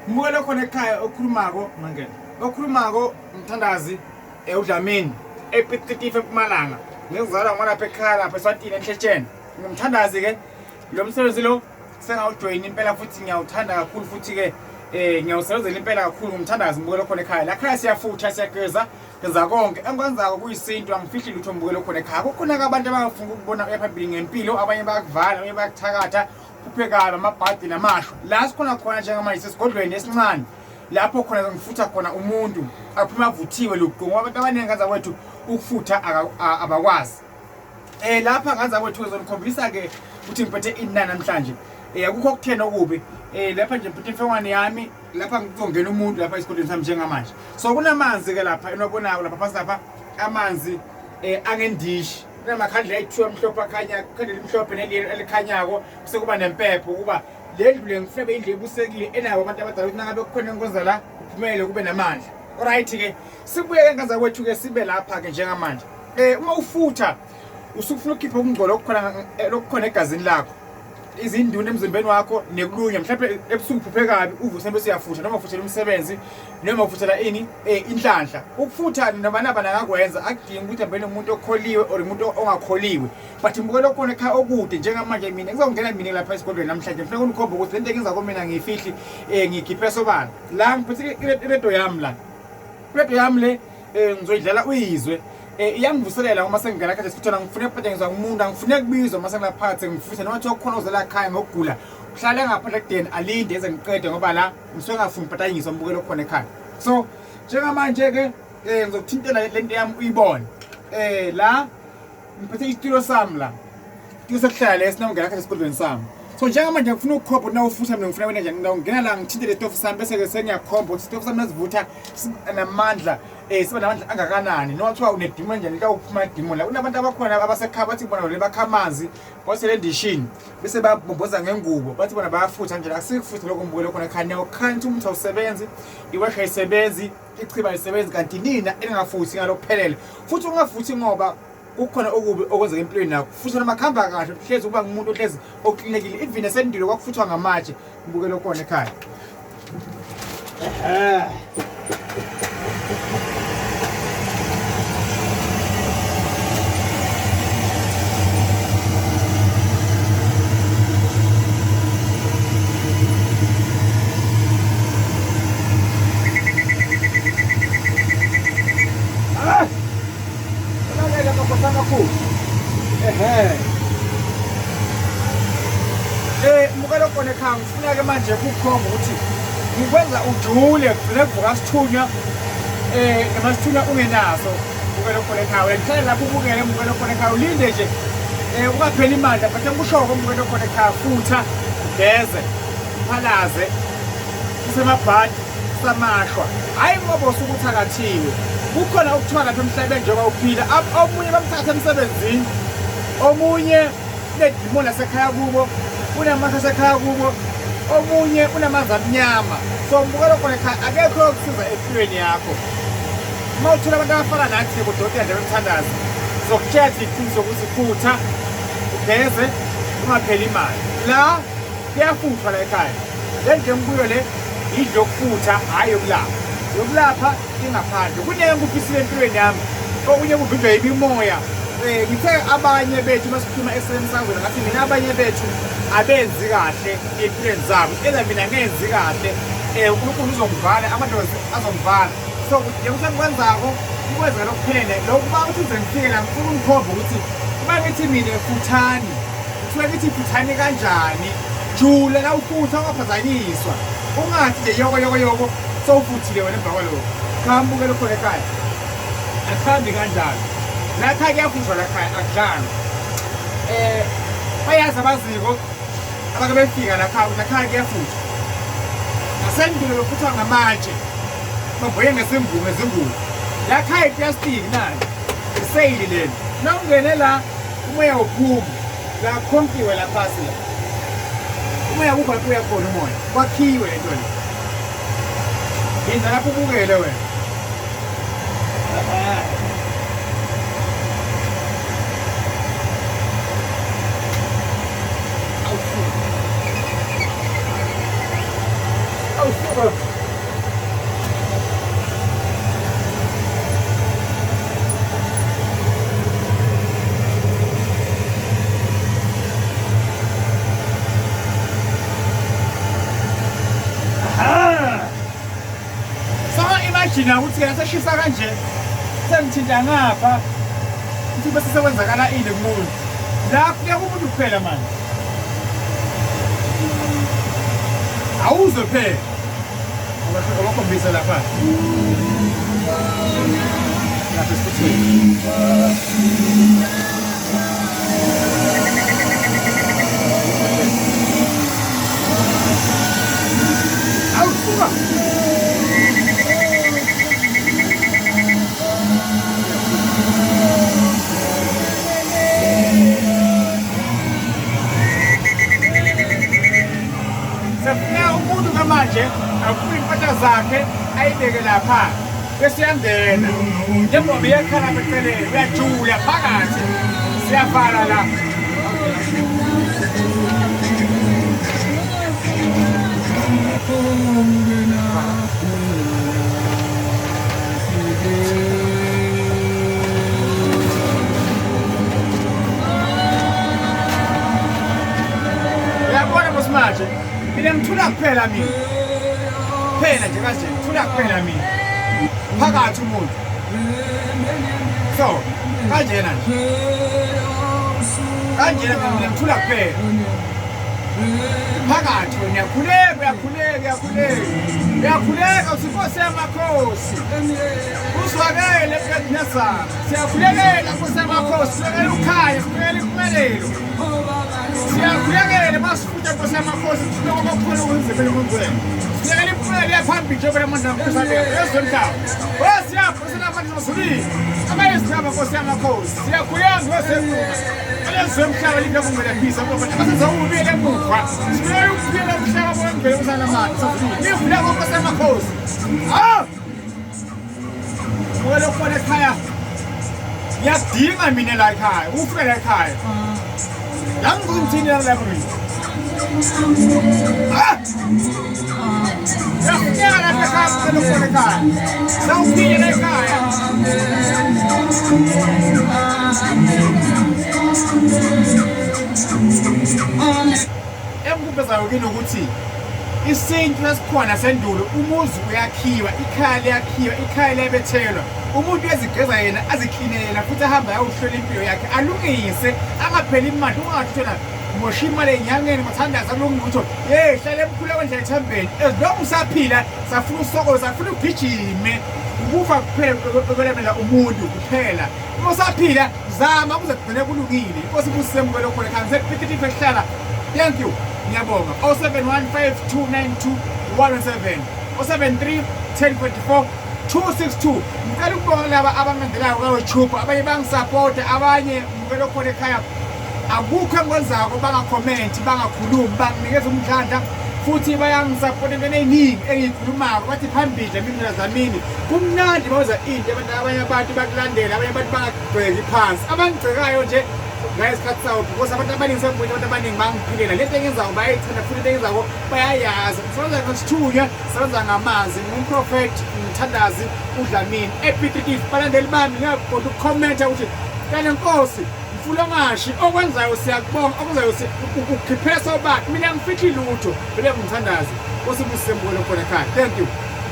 mbukela khona ekhaya okhulumako mangena okhulumako umthandazi uDlamini ePititifa eMpumalanga ngizalwa ngolapha ekhaya lapha eSwatini eNhletsheni ngumthandazi ke lo msebenzi lo sengawujoyina impela futhi ngiyawuthanda kakhulu futhi ke ngiyawusebenzela impela kakhulu ngumthandazi mbukela khona ekhaya la khaya siyafutha siyageza kenza konke engikwenzako kuyisinto angifihli lutho mbukela khona ekhaya kukhona abantu abafuna ukubona ephambili ngempilo abanye bayakuvala abanye bayakuthakatha kuphekala amabhadi namashwa la sikhona khona njengamanje sesigodlweni esincane lapho khona ngifutha khona umuntu aphuma avuthiwe luqungu abantu abaningi ngaza kwethu ukufutha abakwazi lapha ngaza kwethu uzonikhombisa ke ukuthi ngiphethe inani namhlanje akukho kuthena okubi lapha nje ngiphethe imfengwane yami lapha ngizongena umuntu lapha esigodlweni sami njengamanje so kunamanzi ke lapha enobonayo lapha phansi lapha amanzi angendishi namakhandla ayithiwa mhlophe akhanya khandla limhlophe neliyelo elikhanyako sekuba nempepho kuba lendlu lengifebe indlu ebusekile enayo abantu abadala ukuthi nangabe kukhona enkonza la kuphumele kube namandla alright ke sibuye ke ngaza kwethu ke sibe lapha ke njengamanje uma ufutha usufuna ukukhipha ukungcola okukhona egazini lakho izinduna emzimbeni wakho nekulunya mhlawumbe ebusuku uphuphe kabi uvuse bese uyafutha noma ufuthela umsebenzi noma ufuthela ini inhlanhla ukufutha nabanaba nangakwenza akudingi ukuthi ambele umuntu okholiwe or umuntu ongakholiwe but mbukelo khona ekhaya okude njengamanje mina ngizongena mina lapha esigodlweni namhlanje ngifuna unikhomba ukuthi lento engenza komina ngifihli ngikhiphe sobala la ngiphethe iredo yami la iredo yami le ngizoyidlala uyizwe iyangivuselela uma sengena kade sifuthana ngifuna ukuphethe ngizwa umuntu ngifuna ukubizwa uma sengilaphathe ngifutha noma thiwa khona uzela ekhaya ngokugula uhlale ngaphandle kudeni alinde eze ngiqede ngoba la ngisuke ngafuna uphatanyiswa mbukelo khona ekhaya so njengamanje ke ngizokuthintela lento yami uyibone la ngiphethe isitulo sami la kusehlala lesina ungena kade esigodlweni sami so njengamanje ngifuna ukukhomba na ufutha mina ngifuna wena njani ngingena la ngithintele istofu sami bese ke sengiyakhomba ukuthi istofu sami nasivutha namandla siba namandla angakanani noma kuthiwa unedimoni njani la uphuma idimoni la kunabantu abakhona abasekhaya bathi bona le bakha amanzi bosele endishini bese babomboza ngengubo bathi bona bayafutha nje asikufutha lokho mbukelo khona ekhaya ukhanti umuntu awusebenzi iwasha isebenzi ichiba isebenzi kanti nina engafuthi ngalokuphelele futhi ungafuthi ngoba kukhona okubi okwenzeka empilweni yakho futhi noma khamba kahle hlezi uba ngumuntu ohlezi oklinekile even esendilo kwakufuthwa ngamatshe mbukelo khona ekhaya mbukelo khona ekhaya ngifuna ke manje ukukhomba ukuthi ngikwenza ujule kugcine kuvuka sithunywa namasithunywa ungenaso mbukelo khona ekhaya uyahlala lapho ubukele mbukelo khona ekhaya ulinde nje ungapheli imandla but ngikusho mbukelo khona ekhaya futha ugeze uphalaze usemabhadi samashwa hayi ngoba usukuthakathiwe kukhona ukuthiwa lapha emhlabeni njengoba uphila omunye bamthatha emsebenzini omunye unedimoni lasekhaya kubo unamandla asekhaya kubo omunye unamanzi amnyama so mbukelo khona ekhaya akekho okusiza empilweni yakho uma uthola abantu abafana nathi kudokotela nje bemthandazi zokutshela iqiniso ukuthi futha ugeze ungapheli imali la kuyafuthwa la ekhaya le nje mbuyo le idlo yokufutha hayi yokulapha ingaphandle kuneke ngufisile empilweni yami okunye kuvinjwa yimimoya ngithe abanye bethu basikhuluma esemsangweni ngathi mina abanye bethu abenzi kahle empilweni zabo mina ngenzi kahle uNkulunkulu uzongivala amadlozi azongivala so njengoba ngikwenzako ukwenza lokuphelele lokuba ukuthi ngize ngifike la ngifuna unikhomba ukuthi uma ngithi mina futhani kusuke ngithi futhani kanjani jule la ufutha ungaphazanyiswa ungathi nje yoko sowufuthile wena emva kwalokho khambukelo khona ekhaya akhambi kanjalo la khaya kuyafuthwa la khaya akudlanga bayazi abaziko abake befika la khaya kuyafuthwa ngasendulo lokufuthwa ngamatshe babuye ngezingubo la khaya iplastic nani iseyili leli nawungene la umoya uphuma la khompiwe la phasi la umoya kuba kuya khona umoya kwakhiwe lento le yenza lapho ubukele wena Oh, Imagine ukuthi yena seshisa kanje sengithinta ngapha ukuthi bese sekwenzakala ini kumuntu la kuya kumuntu kuphela manje awuzwe phela abakhombisa lapha lapha esikuthini awusuka umuntu ngamanje akhupha impahla zakhe ayibeke lapha bese yangena njengoba iyakhala eceleni uyajula phakathi siyavala la uyabona manje mina ngithula kuphela mina phela nje kanje ngithula kuphela mina phakathi umuntu so kanjena nje kanjena mina ngithula kuphela phakathi uyakhuleka usifosi yamakhosi uswakele kuNesa siyakhulekela Nkosi yamakhosi siyakela ukhaya siyakela impumelelo siyakhulekela masifutha Nkosi yamakhosi sifuna ukukhona ukwenzekela umuntu siyakela impumelelo yaphambili njengoba manje namkhosana ezondawo siyabhusela abantu bazulile abayizigaba Nkosi yamakhosi siyakhuleka ngosenkulu alezomhlaba libe kumele phisa ngoba abasenza ubuyele emuva sifuna ukubuyela umhlaba wongcwele usana manje sazulile livula Nkosi yamakhosi wena ukhona ekhaya ngiyadinga mina la ekhaya ufike la ekhaya la ngizomthini la mina yafika la ekhaya ukhona ekhaya sawuphile la ekhaya emkhubezayo kini ukuthi isintu esikhona sendulo umuzi uyakhiwa ikhaya liyakhiwa ikhaya liyabethelwa umuntu ezigeza yena aziklinela futhi ahamba ayawuhlola impilo yakhe alungise angapheli imali ungathona mosha imali enyangeni mathandaza kulungutho hlala emkhulu kwendlela ethambeni ezilokhu usaphila safuna usokoza safuna ugijime ukufa kuphela kwelemela umuntu kuphela uma usaphila zama kuze kugcine kulungile inkosi kusemukelo khona khanze phitithi ehlala thank you ngiyabonga 0715292117 073 1044 262 ngicela ukubonga laba abangandelayo ka YouTube abanye bangisupport abanye ngicela khona ekhaya akukho engizako bangacomment bangakhulumi banginikeza umdlandla futhi bayangisupport entweni eziningi engiyikhulumako bathi phambili mina zamini kumnandi baza into abanye abantu bakulandela abanye abantu bangagcweki phansi abangicekayo nje ngayisikhathi sawo because abantu abaningi sengibona abantu abaningi bangiphilela lento engenzayo bayayithanda futhi lento engenzayo bayayazi ngisebenza ngesithunywa ngisebenza ngamanzi ngumprofeti ngithandazi uDlamini ePitikif balandeli bami ngiyabona ukukhomenta ukuthi kana Nkosi mfulongashi okwenzayo siyakubonga okwenzayo ukukhiphesa obani mina ngifihli lutho bele ngithandazi Nkosi busembulo khona ekhaya thank you